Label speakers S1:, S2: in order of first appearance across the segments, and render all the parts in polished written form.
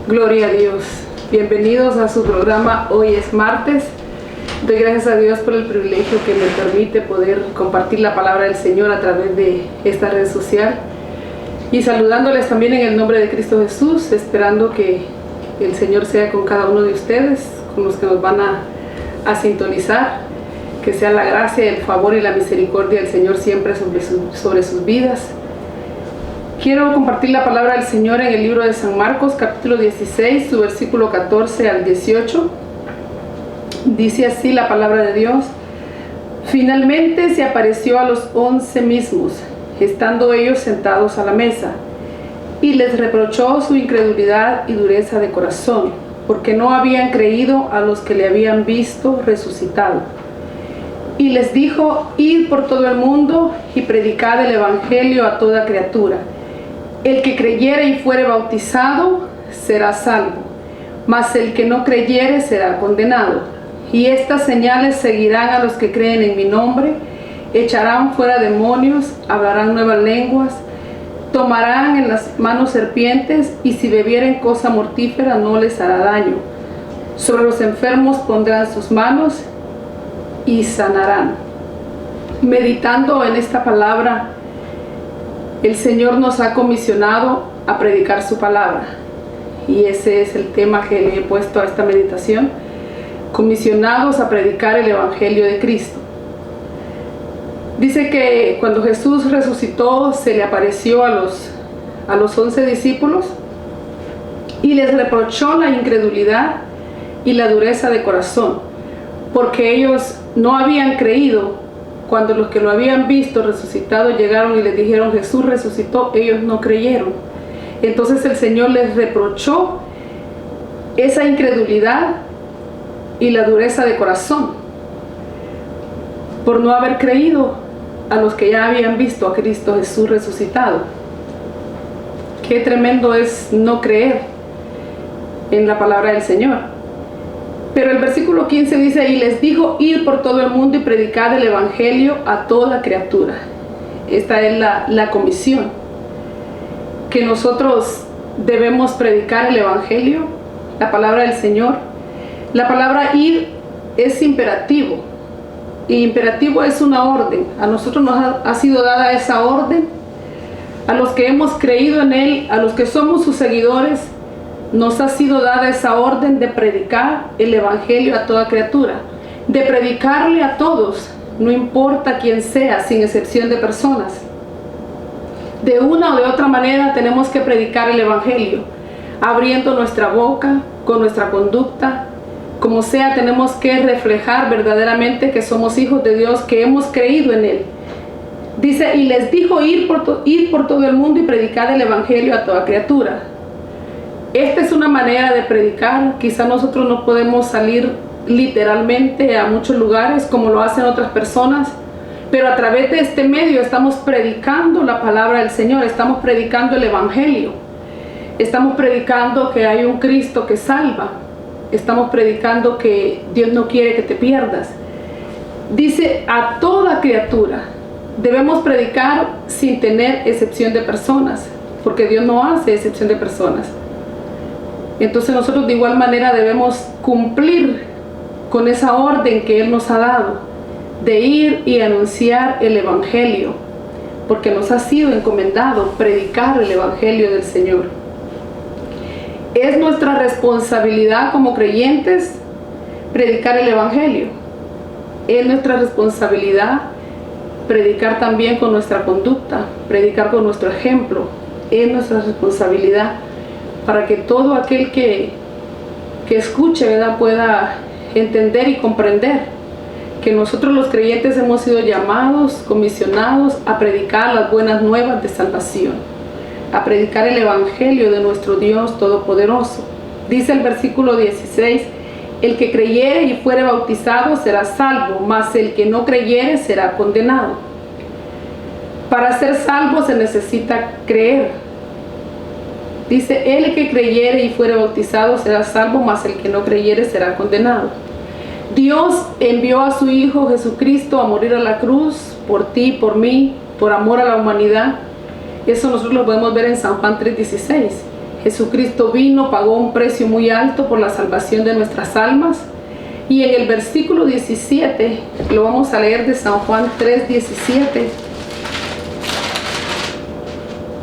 S1: Gloria a Dios. Bienvenidos a su programa. Hoy es martes. Doy gracias a Dios por el privilegio que me permite poder compartir la palabra del Señor a través de esta red social. Y saludándoles también en el nombre de Cristo Jesús, esperando que el Señor sea con cada uno de ustedes, con los que nos van a sintonizar. Que sea la gracia, el favor y la misericordia del Señor siempre sobre sus vidas. Quiero compartir la palabra del Señor en el libro de San Marcos, capítulo 16, su versículo 14 al 18. Dice así la palabra de Dios: Finalmente se apareció a los 11 mismos, estando ellos sentados a la mesa, y les reprochó su incredulidad y dureza de corazón, porque no habían creído a los que le habían visto resucitado. Y les dijo: Id por todo el mundo y predicad el evangelio a toda criatura. El que creyere y fuere bautizado será salvo, mas el que no creyere será condenado. Y estas señales seguirán a los que creen en mi nombre: echarán fuera demonios, hablarán nuevas lenguas, tomarán en las manos serpientes, y si bebieren cosa mortífera no les hará daño. Sobre los enfermos pondrán sus manos y sanarán. Meditando en esta palabra, el Señor nos ha comisionado a predicar su palabra, y ese es el tema que le he puesto a esta meditación: comisionados a predicar el evangelio de Cristo. Dice que cuando Jesús resucitó se le apareció a los 11 discípulos y les reprochó la incredulidad y la dureza de corazón, porque ellos no habían creído. Cuando los que lo habían visto resucitado llegaron y les dijeron: Jesús resucitó, ellos no creyeron. Entonces el Señor les reprochó esa incredulidad y la dureza de corazón por no haber creído a los que ya habían visto a Cristo Jesús resucitado. Qué tremendo es no creer en la palabra del Señor. Pero el versículo 15 dice: y les dijo: id por todo el mundo y predicad el evangelio a toda criatura. Esta es la comisión, que nosotros debemos predicar el evangelio, la palabra del Señor. La palabra ir es imperativo, y imperativo es una orden. A nosotros nos ha sido dada esa orden. A los que hemos creído en Él, a los que somos sus seguidores, nos ha sido dada esa orden de predicar el evangelio a toda criatura, de predicarle a todos, no importa quién sea, sin excepción de personas. De una o de otra manera tenemos que predicar el evangelio, abriendo nuestra boca, con nuestra conducta, como sea. Tenemos que reflejar verdaderamente que somos hijos de Dios, que hemos creído en Él. Dice: y les dijo: ir por todo el mundo y predicar el evangelio a toda criatura. Esta es una manera de predicar. Quizá nosotros no podemos salir literalmente a muchos lugares como lo hacen otras personas, pero a través de este medio estamos predicando la palabra del Señor, estamos predicando el evangelio, estamos predicando que hay un Cristo que salva, estamos predicando que Dios no quiere que te pierdas. Dice: a toda criatura. Debemos predicar sin tener excepción de personas, porque Dios no hace excepción de personas. Entonces nosotros de igual manera debemos cumplir con esa orden que Él nos ha dado, de ir y anunciar el evangelio, porque nos ha sido encomendado predicar el evangelio del Señor. Es nuestra responsabilidad como creyentes predicar el evangelio. Es nuestra responsabilidad predicar también con nuestra conducta, predicar con nuestro ejemplo. Es nuestra responsabilidad, para que todo aquel que escuche, ¿verdad?, pueda entender y comprender que nosotros los creyentes hemos sido llamados, comisionados a predicar las buenas nuevas de salvación, a predicar el evangelio de nuestro Dios Todopoderoso. Dice el versículo 16: el que creyere y fuere bautizado será salvo, mas el que no creyere será condenado. Para ser salvo se necesita creer. Dice: el que creyere y fuere bautizado será salvo, mas el que no creyere será condenado. Dios envió a su Hijo Jesucristo a morir a la cruz por ti, por mí, por amor a la humanidad. Eso nosotros lo podemos ver en San Juan 3:16. Jesucristo vino, pagó un precio muy alto por la salvación de nuestras almas. Y en el versículo 17, lo vamos a leer de San Juan 3:17.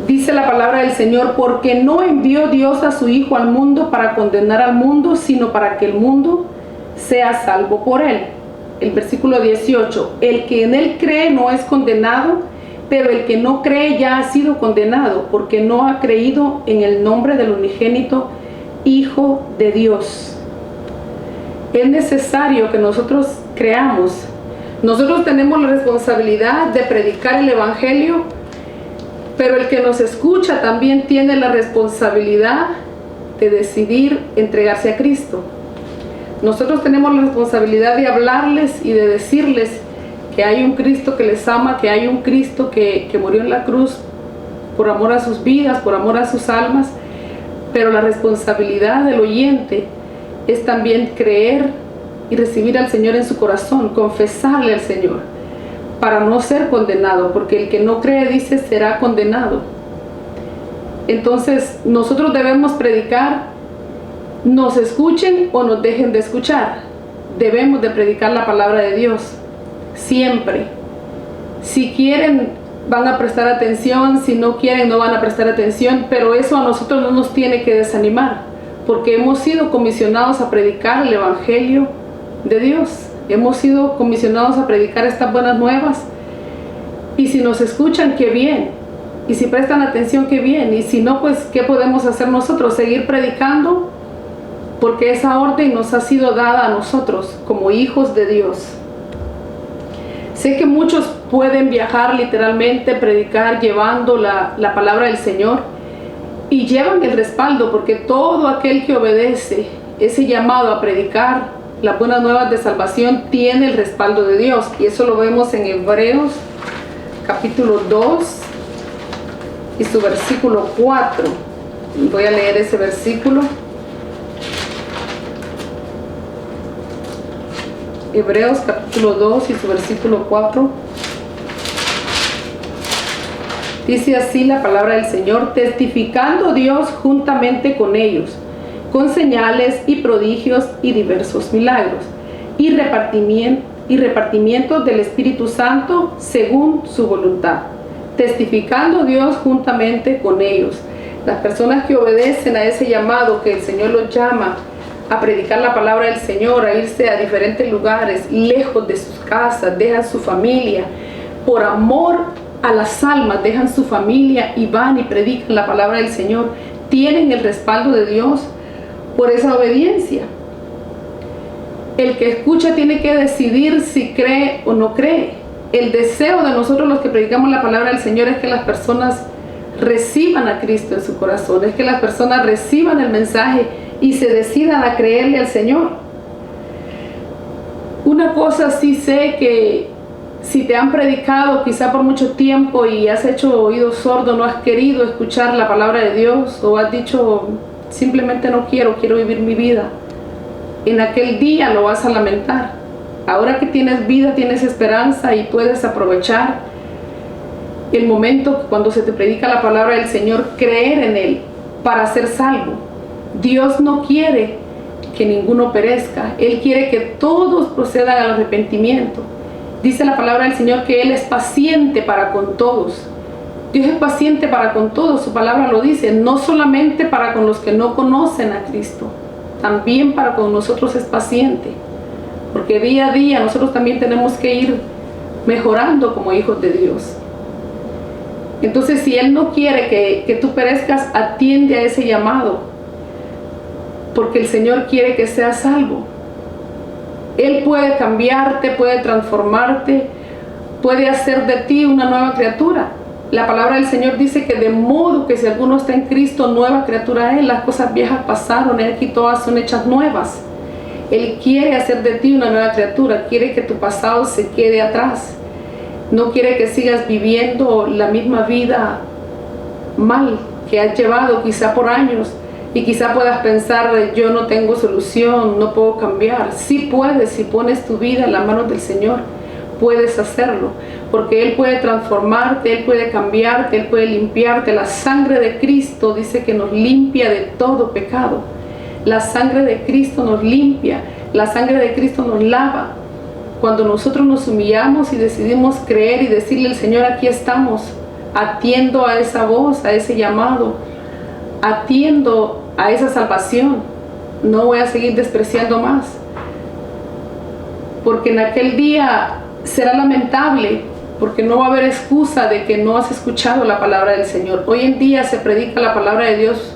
S1: Dice la palabra del Señor: porque no envió Dios a su Hijo al mundo para condenar al mundo, sino para que el mundo sea salvo por él. El versículo 18: el que en él cree no es condenado, pero el que no cree ya ha sido condenado, porque no ha creído en el nombre del unigénito Hijo de Dios. Es necesario que nosotros creamos. Nosotros tenemos la responsabilidad de predicar el Evangelio, pero el que nos escucha también tiene la responsabilidad de decidir entregarse a Cristo. Nosotros tenemos la responsabilidad de hablarles y de decirles que hay un Cristo que les ama, que hay un Cristo que murió en la cruz por amor a sus vidas, por amor a sus almas, pero la responsabilidad del oyente es también creer y recibir al Señor en su corazón, confesarle al Señor, para no ser condenado, porque el que no cree, dice, será condenado. Entonces, nosotros debemos predicar, nos escuchen o nos dejen de escuchar. Debemos de predicar la palabra de Dios, siempre. Si quieren, van a prestar atención, si no quieren, no van a prestar atención, pero eso a nosotros no nos tiene que desanimar, porque hemos sido comisionados a predicar el Evangelio de Dios. Hemos sido comisionados a predicar estas buenas nuevas, y si nos escuchan, qué bien, y si prestan atención, qué bien, y si no, pues ¿qué podemos hacer nosotros? Seguir predicando, porque esa orden nos ha sido dada a nosotros como hijos de Dios. Sé que muchos pueden viajar literalmente, predicar, llevando la palabra del Señor, y llevan el respaldo, porque todo aquel que obedece ese llamado a predicar las buenas nuevas de salvación tiene el respaldo de Dios. Y eso lo vemos en Hebreos capítulo 2 y su versículo 4. Voy a leer ese versículo. Hebreos capítulo 2 y su versículo 4. Dice así la palabra del Señor: testificando Dios juntamente con ellos, con señales y prodigios y diversos milagros, y repartimientos del Espíritu Santo según su voluntad. Testificando Dios juntamente con ellos. Las personas que obedecen a ese llamado que el Señor los llama a predicar la palabra del Señor, a irse a diferentes lugares, lejos de sus casas, dejan su familia, por amor a las almas, dejan su familia y van y predican la palabra del Señor, tienen el respaldo de Dios por esa obediencia. El que escucha tiene que decidir si cree o no cree. El deseo de nosotros los que predicamos la palabra del Señor es que las personas reciban a Cristo en su corazón, es que las personas reciban el mensaje y se decidan a creerle al Señor. Una cosa sí sé, que si te han predicado quizá por mucho tiempo y has hecho oído sordo, no has querido escuchar la palabra de Dios, o has dicho simplemente no quiero vivir mi vida, en aquel día lo vas a lamentar. Ahora que tienes vida, tienes esperanza y puedes aprovechar el momento cuando se te predica la palabra del Señor, creer en Él para ser salvo. Dios no quiere que ninguno perezca, Él quiere que todos procedan al arrepentimiento. Dice la palabra del Señor que Él es paciente para con todos. Dios es paciente para con todos, su palabra lo dice, no solamente para con los que no conocen a Cristo, también para con nosotros es paciente, porque día a día nosotros también tenemos que ir mejorando como hijos de Dios. Entonces, si Él no quiere que tú perezcas, atiende a ese llamado, porque el Señor quiere que seas salvo. Él puede cambiarte, puede transformarte, puede hacer de ti una nueva criatura. La palabra del Señor dice que de modo que si alguno está en Cristo, nueva criatura es. Las cosas viejas pasaron y aquí todas son hechas nuevas. Él quiere hacer de ti una nueva criatura, quiere que tu pasado se quede atrás. No quiere que sigas viviendo la misma vida mal que has llevado quizá por años. Y quizá puedas pensar, yo no tengo solución, no puedo cambiar. Sí puedes, si pones tu vida en las manos del Señor, puedes hacerlo, porque Él puede transformarte, Él puede cambiarte, Él puede limpiarte. La sangre de Cristo dice que nos limpia de todo pecado. La sangre de Cristo nos limpia, la sangre de Cristo nos lava. Cuando nosotros nos humillamos y decidimos creer y decirle al Señor, aquí estamos, atiendo a esa voz, a ese llamado, atiendo a esa salvación, no voy a seguir despreciando más. Porque en aquel día será lamentable, porque no va a haber excusa de que no has escuchado la palabra del Señor. Hoy en día se predica la palabra de Dios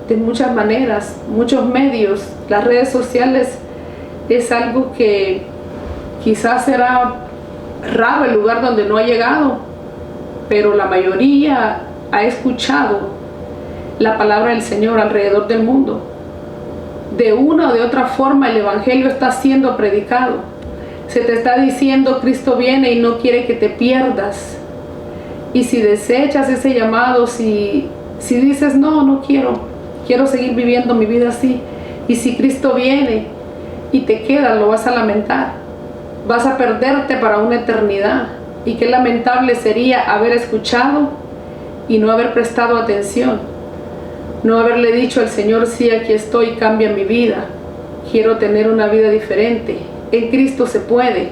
S1: de muchas maneras, muchos medios. Las redes sociales es algo que quizás será raro el lugar donde no ha llegado, pero la mayoría ha escuchado la palabra del Señor alrededor del mundo. De una o de otra forma el Evangelio está siendo predicado. Se te está diciendo, Cristo viene y no quiere que te pierdas. Y si desechas ese llamado, si dices, no quiero seguir viviendo mi vida así. Y si Cristo viene y te quedas, lo vas a lamentar. Vas a perderte para una eternidad. Y qué lamentable sería haber escuchado y no haber prestado atención. No haberle dicho al Señor, sí, aquí estoy, cambia mi vida. Quiero tener una vida diferente. En Cristo se puede,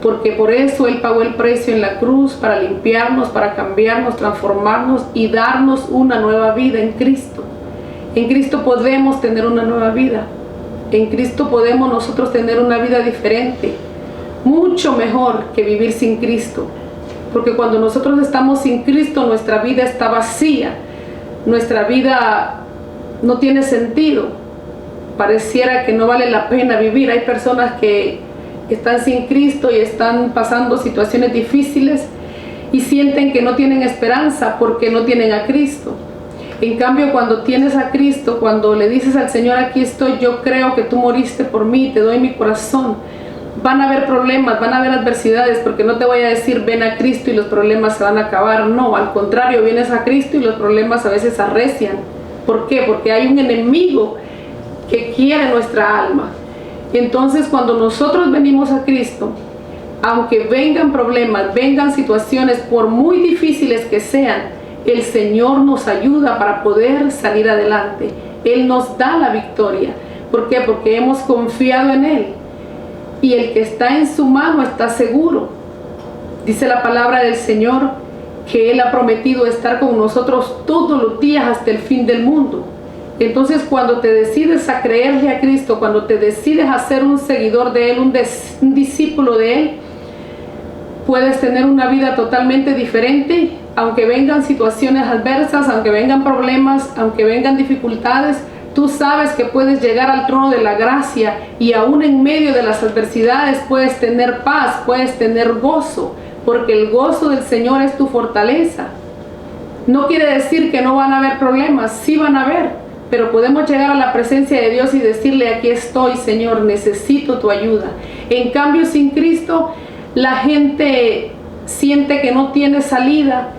S1: porque por eso Él pagó el precio en la cruz, para limpiarnos, para cambiarnos, transformarnos y darnos una nueva vida en Cristo. En Cristo podemos tener una nueva vida. En Cristo podemos nosotros tener una vida diferente, mucho mejor que vivir sin Cristo. Porque cuando nosotros estamos sin Cristo, nuestra vida está vacía. Nuestra vida no tiene sentido. Pareciera que no vale la pena vivir. Hay personas que están sin Cristo y están pasando situaciones difíciles y sienten que no tienen esperanza porque no tienen a Cristo. En cambio, cuando tienes a Cristo, cuando le dices al Señor, aquí estoy, yo creo que tú moriste por mí, te doy mi corazón, van a haber problemas, van a haber adversidades, porque no te voy a decir ven a Cristo y los problemas se van a acabar. No, al contrario, vienes a Cristo y los problemas a veces arrecian. ¿Por qué? Porque hay un enemigo que quiere nuestra alma. Entonces, cuando nosotros venimos a Cristo, aunque vengan problemas, vengan situaciones, por muy difíciles que sean, el Señor nos ayuda para poder salir adelante. Él nos da la victoria. ¿Por qué? Porque hemos confiado en Él. Y el que está en su mano está seguro. Dice la palabra del Señor que Él ha prometido estar con nosotros todos los días hasta el fin del mundo. Entonces, cuando te decides a creerle a Cristo, cuando te decides a ser un seguidor de Él, un discípulo de Él, puedes tener una vida totalmente diferente, aunque vengan situaciones adversas, aunque vengan problemas, aunque vengan dificultades. Tú sabes que puedes llegar al trono de la gracia y aún en medio de las adversidades puedes tener paz, puedes tener gozo, porque el gozo del Señor es tu fortaleza. No quiere decir que no van a haber problemas, sí van a haber. Pero podemos llegar a la presencia de Dios y decirle, aquí estoy, Señor, necesito tu ayuda. En cambio, sin Cristo, la gente siente que no tiene salida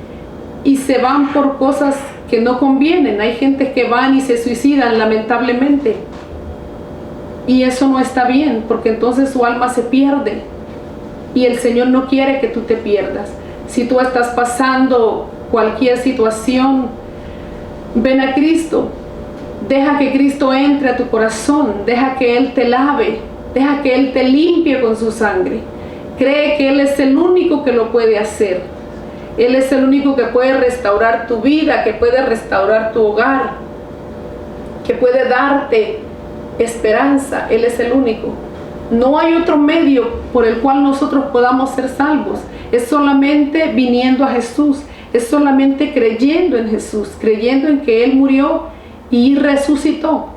S1: y se van por cosas que no convienen. Hay gente que van y se suicidan, lamentablemente. Y eso no está bien, porque entonces su alma se pierde. Y el Señor no quiere que tú te pierdas. Si tú estás pasando cualquier situación, ven a Cristo. Deja que Cristo entre a tu corazón, deja que Él te lave, deja que Él te limpie con su sangre. Cree que Él es el único que lo puede hacer. Él es el único que puede restaurar tu vida, que puede restaurar tu hogar, que puede darte esperanza. Él es el único. No hay otro medio por el cual nosotros podamos ser salvos. Es solamente viniendo a Jesús, es solamente creyendo en Jesús, creyendo en que Él murió y resucitó.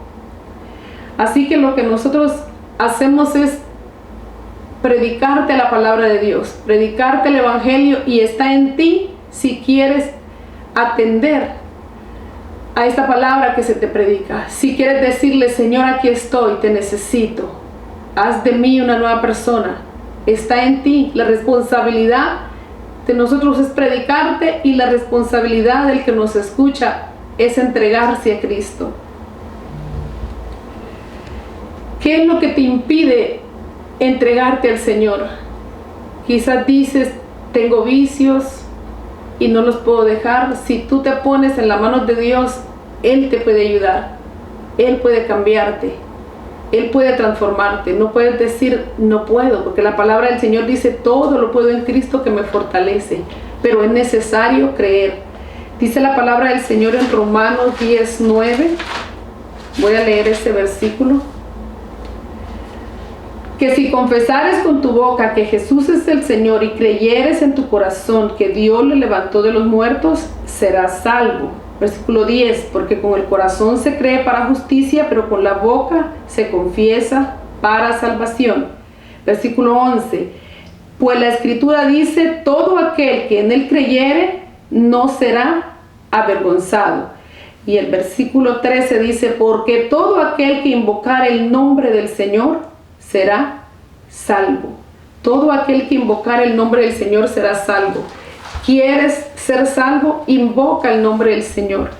S1: Así que lo que nosotros hacemos es predicarte la palabra de Dios, predicarte el Evangelio, y está en ti si quieres atender a esta palabra que se te predica. Si quieres decirle, Señor, aquí estoy, te necesito, haz de mí una nueva persona. Está en ti. La responsabilidad de nosotros es predicarte, y la responsabilidad del que nos escucha es entregarse a Cristo. ¿Qué es lo que te impide entregarte al Señor? Quizás dices, tengo vicios y no los puedo dejar. Si tú te pones en las manos de Dios, Él te puede ayudar. Él puede cambiarte. Él puede transformarte. No puedes decir, no puedo, porque la palabra del Señor dice, todo lo puedo en Cristo que me fortalece. Pero es necesario creer. Dice la palabra del Señor en Romanos 10:9. Voy a leer este versículo. Que si confesares con tu boca que Jesús es el Señor y creyeres en tu corazón que Dios le levantó de los muertos, serás salvo. Versículo 10, porque con el corazón se cree para justicia, pero con la boca se confiesa para salvación. Versículo 11, pues la Escritura dice, todo aquel que en él creyere no será avergonzado. Y el versículo 13 dice, porque todo aquel que invocar el nombre del Señor será salvo. Todo aquel que invocar el nombre del Señor será salvo. ¿Quieres ser salvo? Invoca el nombre del Señor.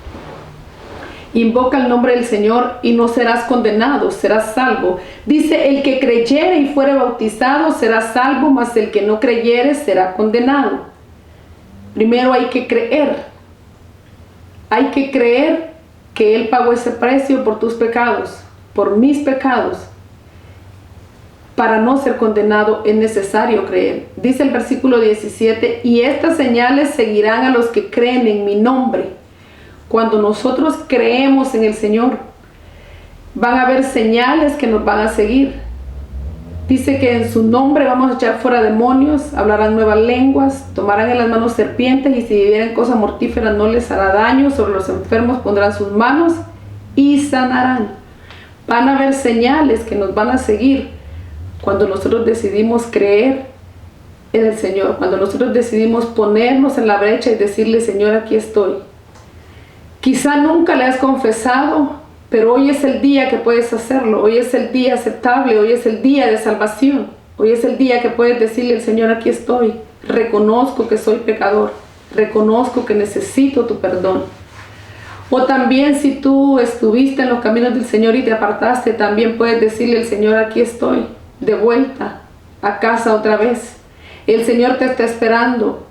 S1: Invoca el nombre del Señor y no serás condenado, serás salvo. Dice, el que creyere y fuere bautizado será salvo, mas el que no creyere será condenado. Primero hay que creer. Hay que creer que Él pagó ese precio por tus pecados, por mis pecados. Para no ser condenado es necesario creer. Dice el versículo 17, y estas señales seguirán a los que creen en mi nombre. Cuando nosotros creemos en el Señor, van a haber señales que nos van a seguir. Dice que en su nombre vamos a echar fuera demonios, hablarán nuevas lenguas, tomarán en las manos serpientes y si vivieren cosas mortíferas no les hará daño, sobre los enfermos pondrán sus manos y sanarán. Van a haber señales que nos van a seguir. Cuando nosotros decidimos creer en el Señor, cuando nosotros decidimos ponernos en la brecha y decirle, Señor, aquí estoy. Quizá nunca le has confesado, pero hoy es el día que puedes hacerlo. Hoy es el día aceptable, hoy es el día de salvación. Hoy es el día que puedes decirle al Señor, aquí estoy. Reconozco que soy pecador. Reconozco que necesito tu perdón. O también si tú estuviste en los caminos del Señor y te apartaste, también puedes decirle al Señor, aquí estoy. De vuelta a casa otra vez. El Señor te está esperando.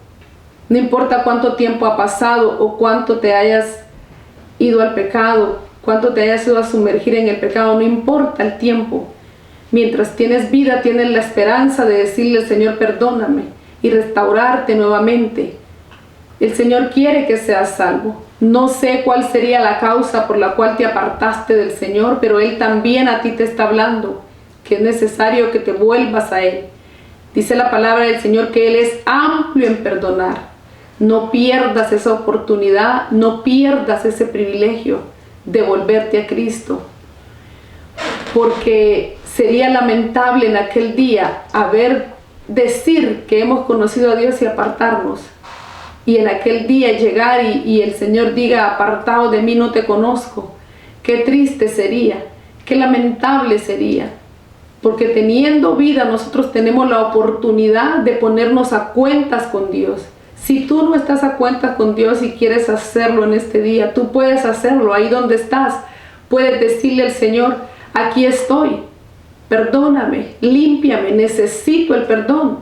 S1: No importa cuánto tiempo ha pasado o cuánto te hayas ido al pecado, cuánto te hayas ido a sumergir en el pecado, no importa el tiempo. Mientras tienes vida, tienes la esperanza de decirle al Señor, perdóname y restaurarte nuevamente. El Señor quiere que seas salvo. No sé cuál sería la causa por la cual te apartaste del Señor, pero Él también a ti te está hablando, que es necesario que te vuelvas a Él. Dice la palabra del Señor que Él es amplio en perdonar. No pierdas esa oportunidad, no pierdas ese privilegio de volverte a Cristo. Porque sería lamentable en aquel día decir que hemos conocido a Dios y apartarnos. Y en aquel día llegar y el Señor diga, apartado de mí no te conozco. Qué triste sería, qué lamentable sería. Porque teniendo vida nosotros tenemos la oportunidad de ponernos a cuentas con Dios. Si tú no estás a cuentas con Dios y quieres hacerlo en este día, tú puedes hacerlo ahí donde estás. Puedes decirle al Señor, aquí estoy, perdóname, límpiame, necesito el perdón.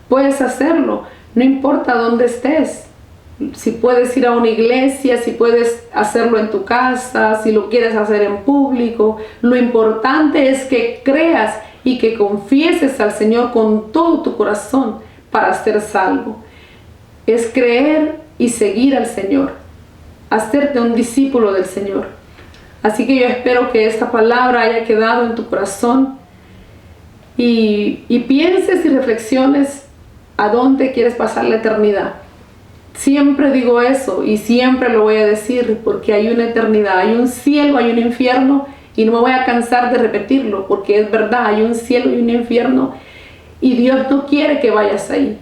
S1: Puedes hacerlo, no importa dónde estés. Si puedes ir a una iglesia, si puedes hacerlo en tu casa, si lo quieres hacer en público, lo importante es que creas y que confieses al Señor con todo tu corazón para ser salvo. Es creer y seguir al Señor, hacerte un discípulo del Señor. Así que yo espero que esta palabra haya quedado en tu corazón y pienses y reflexiones a dónde quieres pasar la eternidad. Siempre digo eso y siempre lo voy a decir porque hay una eternidad, hay un cielo, hay un infierno y no me voy a cansar de repetirlo porque es verdad, hay un cielo y un infierno y Dios no quiere que vayas ahí.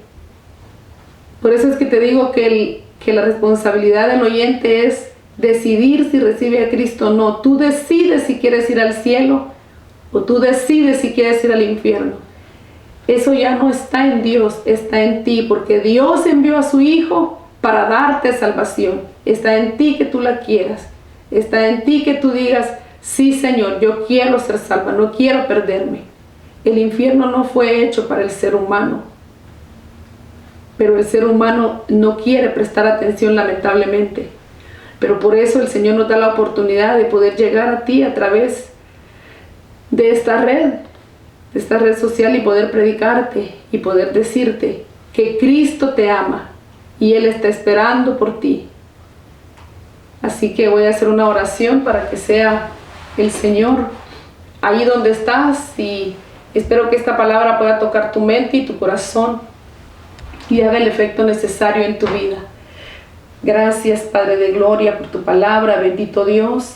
S1: Por eso es que te digo que la responsabilidad del oyente es decidir si recibe a Cristo o no. Tú decides si quieres ir al cielo o tú decides si quieres ir al infierno. Eso ya no está en Dios, está en ti, porque Dios envió a su Hijo para darte salvación. Está en ti que tú la quieras. Está en ti que tú digas, sí Señor, yo quiero ser salva, no quiero perderme. El infierno no fue hecho para el ser humano. pero el ser humano no quiere prestar atención, lamentablemente. Pero por eso el Señor nos da la oportunidad de poder llegar a ti a través de esta red social, y poder predicarte y poder decirte que Cristo te ama y Él está esperando por ti. Así que voy a hacer una oración para que sea el Señor ahí donde estás, y espero que esta palabra pueda tocar tu mente y tu corazón y haga el efecto necesario en tu vida. Gracias, Padre de Gloria, por tu palabra, bendito Dios.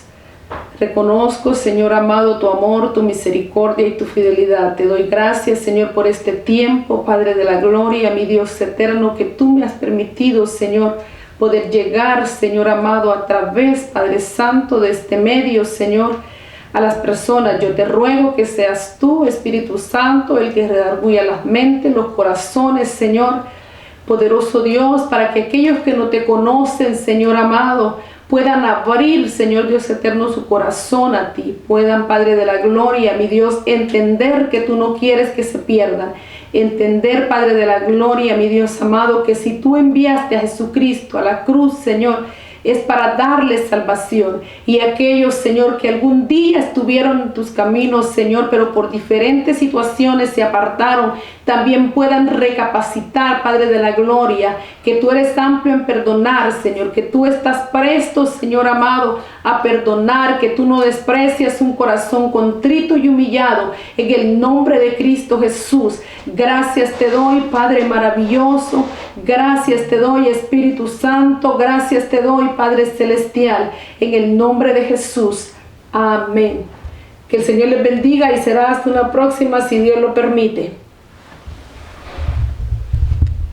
S1: Reconozco, Señor amado, tu amor, tu misericordia y tu fidelidad. Te doy gracias, Señor, por este tiempo, Padre de la Gloria, mi Dios eterno, que tú me has permitido, Señor, poder llegar, Señor amado, a través, Padre Santo, de este medio, Señor, a las personas. Yo te ruego que seas tú, Espíritu Santo, el que redarguya las mentes, los corazones, Señor, poderoso Dios, para que aquellos que no te conocen, Señor amado, puedan abrir, Señor Dios eterno, su corazón a ti. Puedan, Padre de la Gloria, mi Dios, entender que tú no quieres que se pierdan. Entender, Padre de la Gloria, mi Dios amado, que si tú enviaste a Jesucristo a la cruz, Señor, es para darles salvación. Y aquellos, Señor, que algún día estuvieron en tus caminos, Señor, pero por diferentes situaciones se apartaron, también puedan recapacitar, Padre de la Gloria, que tú eres amplio en perdonar, Señor, que tú estás presto, Señor amado, a perdonar, que tú no desprecias un corazón contrito y humillado, en el nombre de Cristo Jesús. Gracias te doy, Padre maravilloso, gracias te doy, Espíritu Santo, gracias te doy, Padre celestial, en el nombre de Jesús. Amén. Que el Señor les bendiga y será hasta una próxima, si Dios lo permite.